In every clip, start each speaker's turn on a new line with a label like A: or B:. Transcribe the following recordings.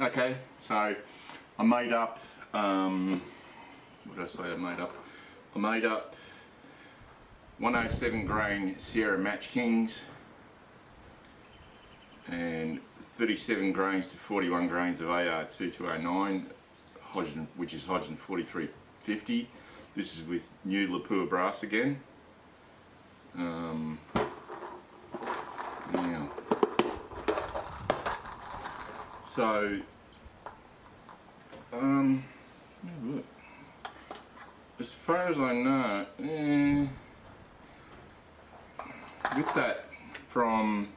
A: Okay, so I made up, what did I say I made up? I made up 107 grain Sierra Match Kings and 37 grains to 41 grains of AR2209, which is Hodgdon 4350. This is with new Lapua brass again. Now, so as far as I know, with that from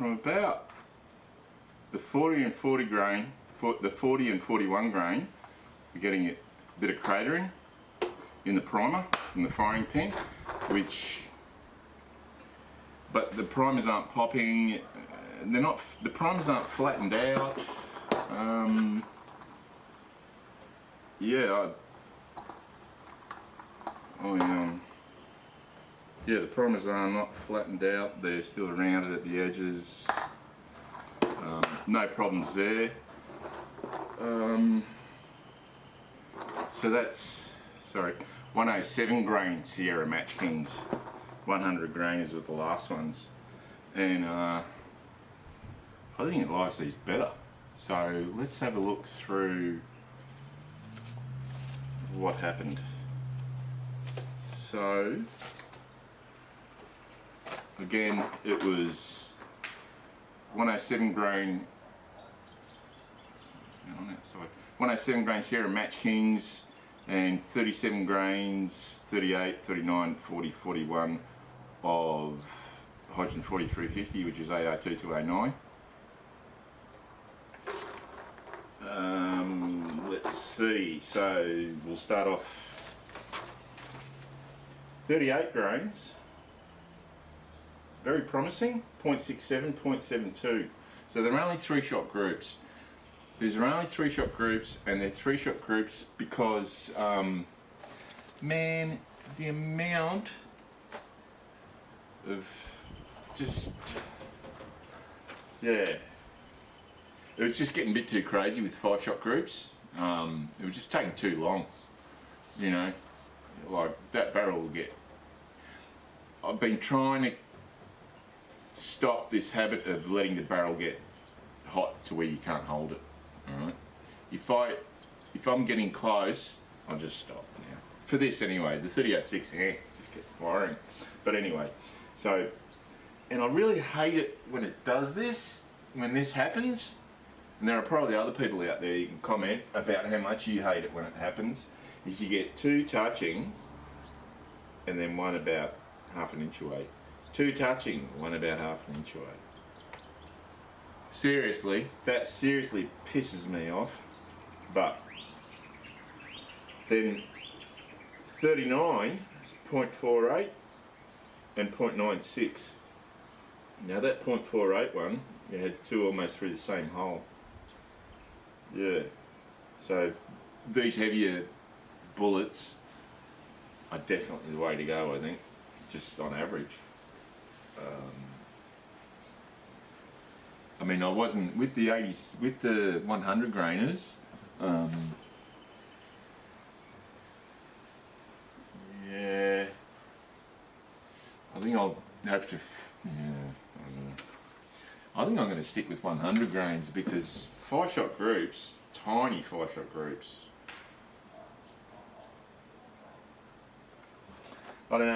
A: about the 40 and 40 grain, the 40 and 41 grain, we're getting a bit of cratering in the primer from the firing pin, but the primers aren't popping. The primers aren't flattened out. Yeah, the primers are not flattened out. They're still rounded at the edges. No problems there. So that's, 107 grain Sierra Match Kings. 100 grain is with the last ones. And I think it likes these better. So let's have a look through what happened. So again, it was 107 grain. 107 grain Sierra Match Kings and 37 grains, 38, 39, 40, 41 of Hodgdon 4350, which is AR2209. Let's see, so we'll start off 38 grains, very promising, 0.67, 0.72. So there are only 3-shot groups. These are only 3-shot groups, and they're 3-shot groups because, man, the amount of it was just getting a bit too crazy with 5-shot groups. It was just taking too long, you know, like that barrel will get. I've been trying to stop this habit of letting the barrel get hot to where you can't hold it. Alright, if I'm getting close, I'll just stop now. For this anyway, the 38.6, just kept firing. But anyway, so, and I really hate it when it does this, when this happens. And there are probably other people out there, you can comment about how much you hate it when it happens, is you get 2 touching, and then one about half an inch away. 2 touching, one about half an inch away. Seriously, that seriously pisses me off. But then 39 is 0.48 and 0.96. Now that 0.48 one, you had 2 almost through the same hole. Yeah. So these heavier bullets are definitely the way to go, I think, just on average. I mean, I wasn't with the 80s, with the 100 grainers. Yeah, I think I'll have to. Yeah, I don't know. I think I'm going to stick with 100 grains because 5-shot groups, tiny 5-shot groups. I don't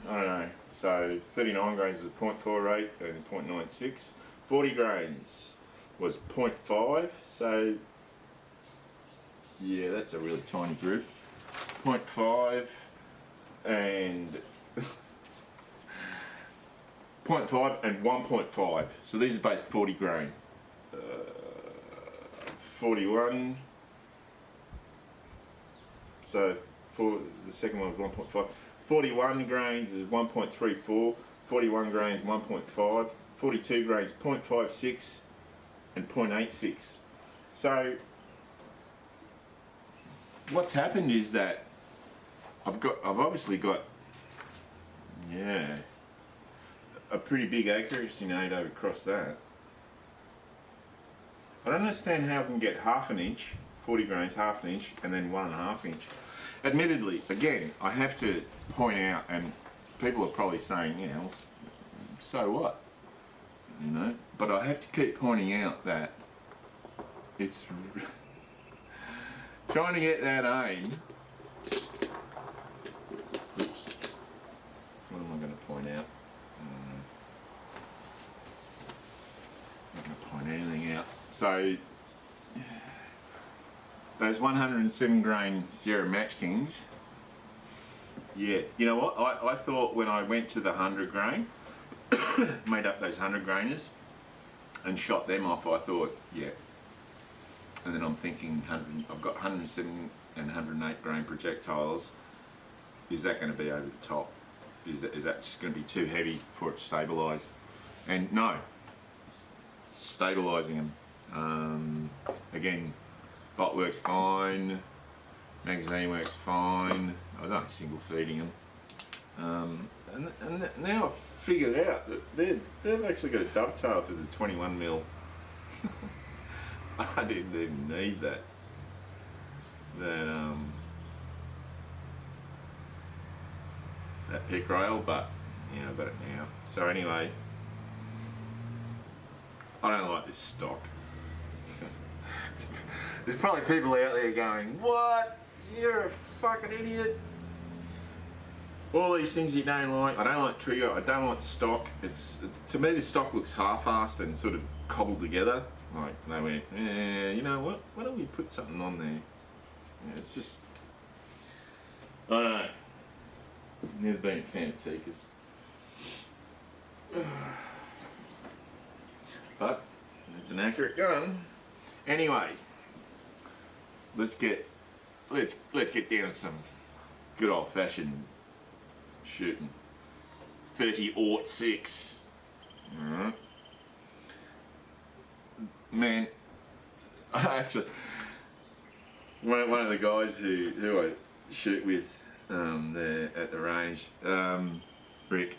A: know. So 39 grains is 0.48 and 0.96. 40 grains was 0.5, so yeah, that's a really tiny group. 0.5 and 0.5 and 1.5. So these are both 40 grain. 41. So for the second one was 1.5. 41 grains is 1.34. 41 grains 1.5. 42 grains 0.56 and 0.86. So what's happened is that I've obviously got a pretty big accuracy node over across that. I don't understand how I can get half an inch, 40 grains, half an inch, and then 1.5 inch. Admittedly, again, I have to point out, and people are probably saying, yeah, well, so what? You know, but I have to keep pointing out that it's trying to get that aim. Oops. What am I going to point out? I'm not going to point anything out. So those 107 grain Sierra Match Kings. Yeah, you know what? I thought when I went to the 100 grain, made up those 100 grainers and shot them off, I thought, yeah. And then I'm thinking, I've got 107 and 108 grain projectiles. Is that going to be over the top? Is that just going to be too heavy for it to stabilise? And no, stabilising them. Again, bot works fine, magazine works fine. I was only single feeding them. And now I've figured out that they've actually got a dovetail for the 21mm. I didn't even need that pick rail, but yeah, I've got it now. So anyway, I don't like this stock. There's probably people out there going, what? You're a fucking idiot. All these things you don't like. I don't like trigger, I don't like stock. To me the stock looks half-assed and sort of cobbled together. Like they went, you know what? Why don't we put something on there? Yeah, it's just, I don't know. Never been a fan of Tikkas. But it's an accurate gun. Anyway, let's get down to some good old-fashioned shooting. 30-06. Alright. Man, actually, one of the guys who I shoot with there at the range, Rick,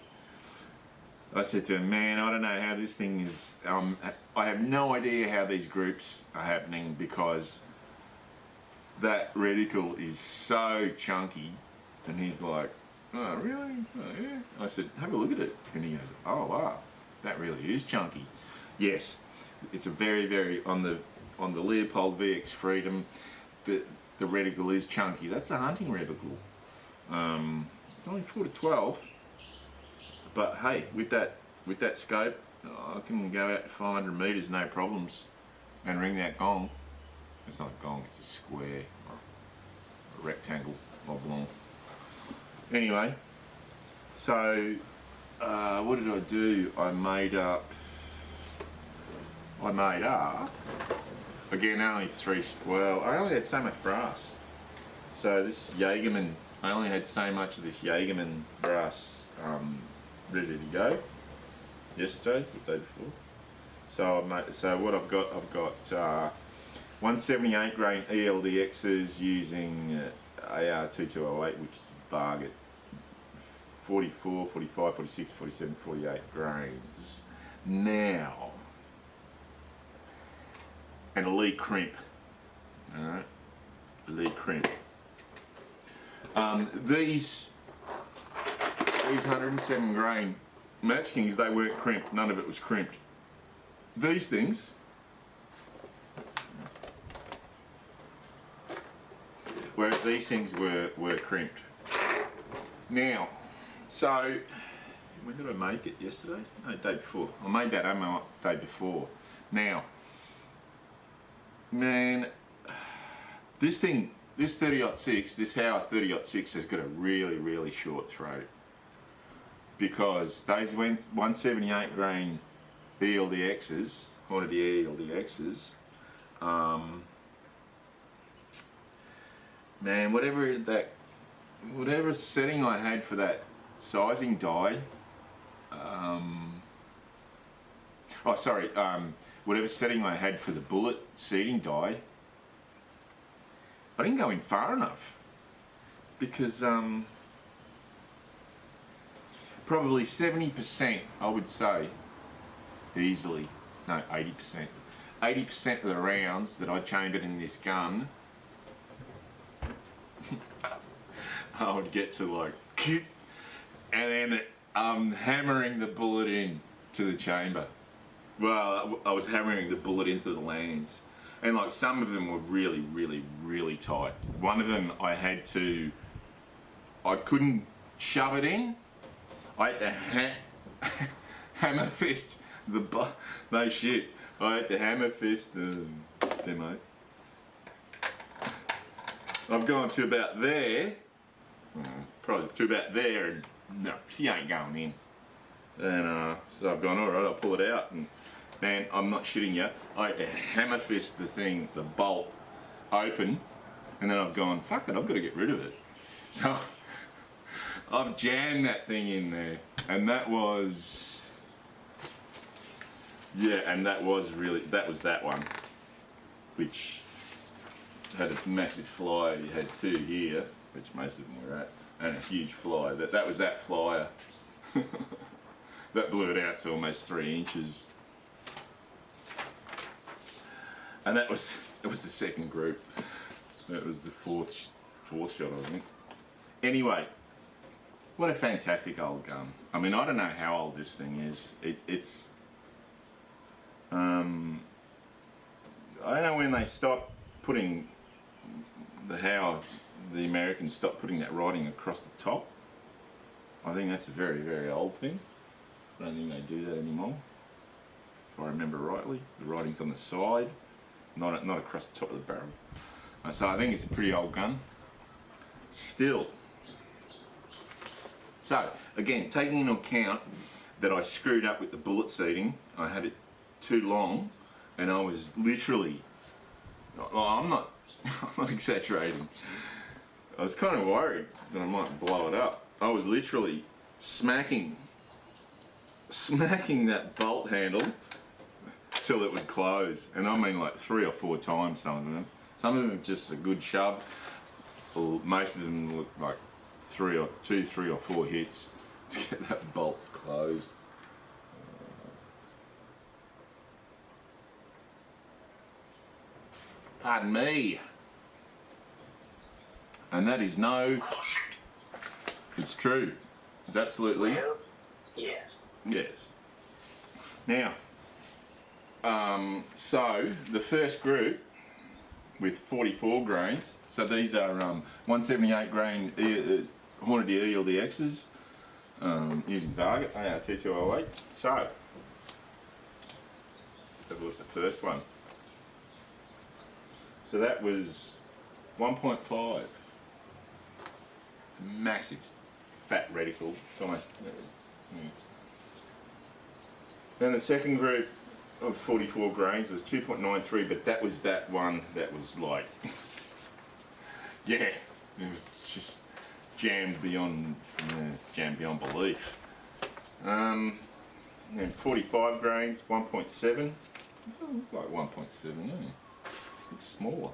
A: I said to him, man, I don't know how this thing is, I have no idea how these groups are happening because that reticle is so chunky. And he's like, oh really? Oh yeah. I said, have a look at it. And he goes, oh wow, that really is chunky. Yes, it's a very, very, on the Leopold VX Freedom, the reticle is chunky. That's a hunting reticle. It's only 4-12, but hey, with that scope, I can go out to 500 metres no problems and ring that gong. It's not a gong, it's a square or a rectangle oblong. Anyway, so what did I do? I made up again, only I only had so much brass. So this Jaegerman, I only had so much of this Jaegerman brass ready to go yesterday, the day before. So what I've got 178 grain ELDXs using AR2208, which is Varget, 44, 45, 46, 47, 48 grains. Now, and elite crimp. Alright, elite crimp. These 107 grain Match Kings, they weren't crimped, none of it was crimped. These things, whereas these things were crimped. Now, so, when did I make it? Yesterday? No, the day before. I made that ammo the day before. Now, man, this thing, this 30-06, this Howard 30-06 has got a really, really short throat. Because those 178 grain ELDXs, quantity ELDXs, man, whatever setting I had for that sizing die, whatever setting I had for the bullet seating die, I didn't go in far enough because probably 70%, I would say, easily. No, 80%. 80% of the rounds that I chambered in this gun, I would get to like, and then hammering the bullet in to the chamber. Well, I was hammering the bullet into the lands, and like some of them were really, really, really tight. One of them I couldn't shove it in. I had to hammer fist no shit. I had to hammer fist the demo. I've gone to about there, probably to about there, and no, she ain't going in. And so I've gone, alright, I'll pull it out, and man, I'm not shitting you, I had to hammer fist the thing, the bolt, open, and then I've gone, fuck it, I've got to get rid of it. So I've jammed that thing in there, and that was, yeah, and that was that one, which had a massive flyer. You had two here, which most of them were at, and a huge flyer. That was that flyer. That blew it out to almost 3 inches. And that was the second group. That was the fourth shot, I think. Anyway, what a fantastic old gun. I mean, I don't know how old this thing is. It's I don't know when they stopped putting how the Americans stopped putting that writing across the top. I think that's a very, very old thing. I don't think they do that anymore, if I remember rightly. The writing's on the side, not across the top of the barrel. So I think it's a pretty old gun. Still. So, again, taking into account that I screwed up with the bullet seating, I had it too long, and I was literally, I'm not exaggerating, I was kind of worried that I might blow it up. I was literally smacking that bolt handle till it would close, and I mean like 3 or 4 times. Some of them just a good shove, or most of them look like 3 or 4 hits to get that bolt closed. Pardon me. And that is it's true. It's absolutely.
B: Yes.
A: Yes. Now, so the first group with 44 grains, so these are 178 grain Hornady ELDXs using Varget AR2208. So, let's have a look at the first one. So that was 1.5. It's a massive fat reticle. It's almost. Then the second group of 44 grains was 2.93, but that was that one that was like, yeah, it was just jammed beyond belief. And 45 grains, 1.7. It doesn't look like 1.7, yeah. It's smaller.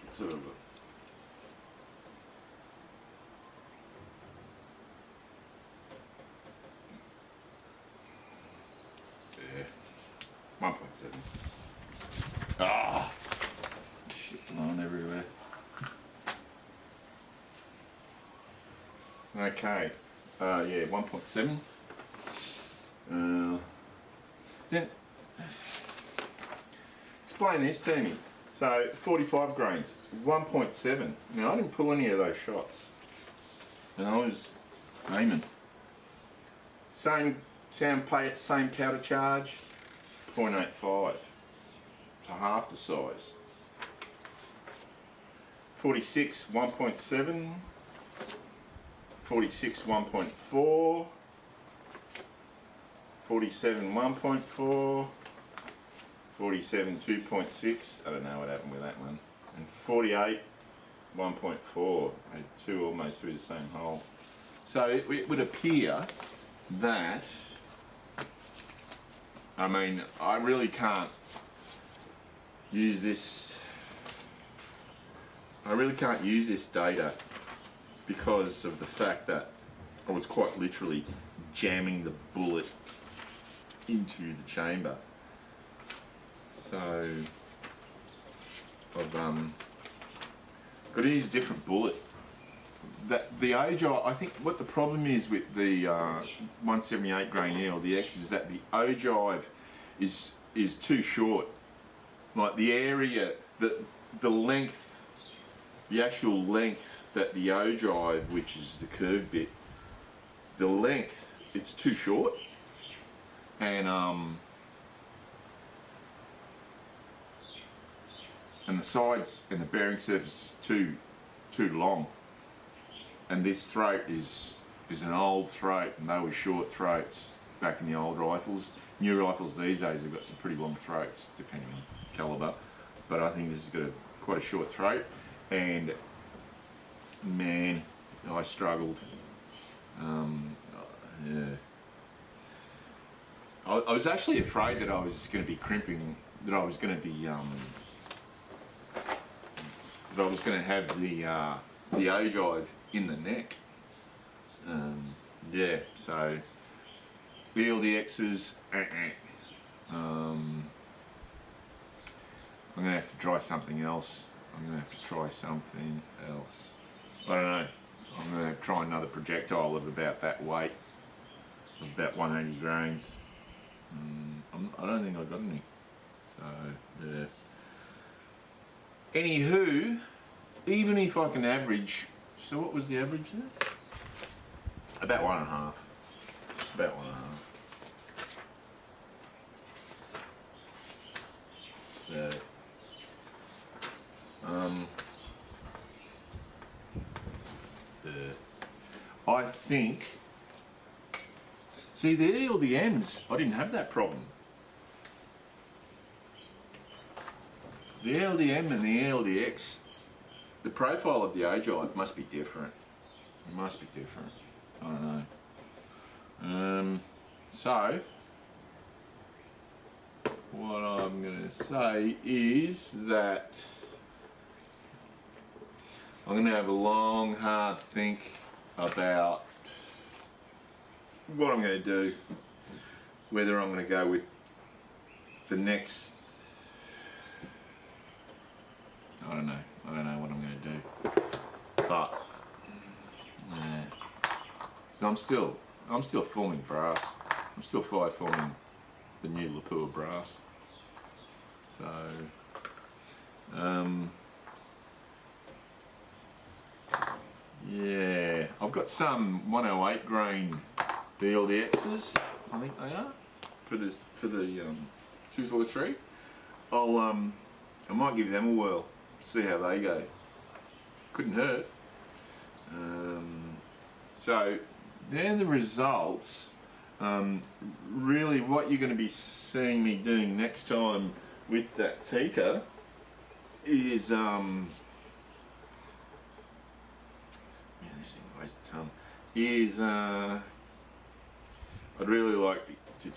A: It's sort of yeah, 1.7. Ah, shit blowing everywhere. Okay, yeah, 1.7. Then explain this to me. So 45 grains, 1.7. Now I didn't pull any of those shots, and I was aiming. Same powder charge, 0.85. So half the size. 46, 1.7. 46, 1.4. 47, 1.4. 47, 2.6. I don't know what happened with that one. And 48, 1.4. I had 2 almost through the same hole. So it would appear that, I mean, I really can't use this. I really can't use this data because of the fact that I was quite literally jamming the bullet into the chamber. So I've got to use a different bullet. The ogive, I think what the problem is with the 178 grain ELDX is that the ogive is too short. Like the area, the length, the actual length that the ogive, which is the curved bit, the length, it's too short, and the sides and the bearing surface is too long. And this throat is an old throat, and they were short throats back in the old rifles. New rifles these days have got some pretty long throats, depending on caliber. But I think this has got quite a short throat, and man, I struggled. Yeah. I was actually afraid that I was going to be crimping, that I was going to be, that I was going to have the ogive in the neck. Yeah, so the ELDXs, I'm going to have to try something else. I don't know. I'm going to try another projectile of about that weight, of about 180 grains. I don't think I got any. So, yeah. Anywho, even if I can average, so what was the average there? About 1.5. About 1.5. Yeah. I think, see the ELDMs, I didn't have that problem. The ELDM and the ELDX, the profile of the ogive must be different. It must be different. I don't know. So, what I'm going to say is that I'm going to have a long, hard think about what I'm going to do. Whether I'm going to go with the next, I don't know what I'm going to do. But, yeah. So I'm still forming brass. I'm still forming the new Lapua brass. So, yeah, I've got some 108 grain ELDXs, I think they are, for the 243. I might give them a whirl, see how they go. Couldn't hurt. So they're the results. Really, what you're going to be seeing me doing next time with that Tikka is this thing weighs a ton. I'd really like to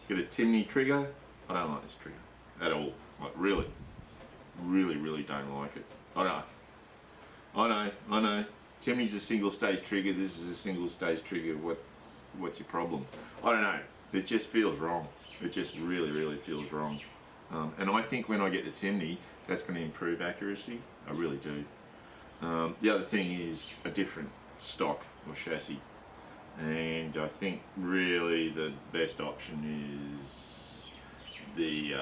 A: get a Timney trigger. I don't like this trigger at all. Like really don't like it. I know. Timney's a single stage trigger. This is a single stage trigger. What's your problem? I don't know. It just feels wrong. It just really feels wrong. And I think when I get to Timney, that's going to improve accuracy. I really do. The other thing is a different stock or chassis, and I think really the best option is the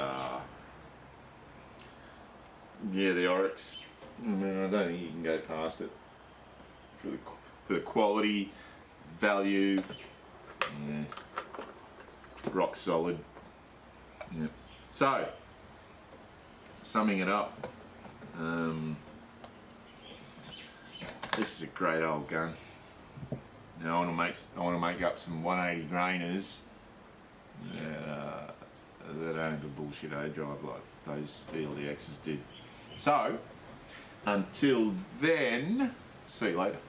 A: Oryx. I mean, I don't think you can go past it for the quality, value, yeah, rock solid. Yeah. So, summing it up. This is a great old gun. Now I want to make up some 180 grainers that don't have a bullshit ogive like those ELDXs did. So until then, see you later.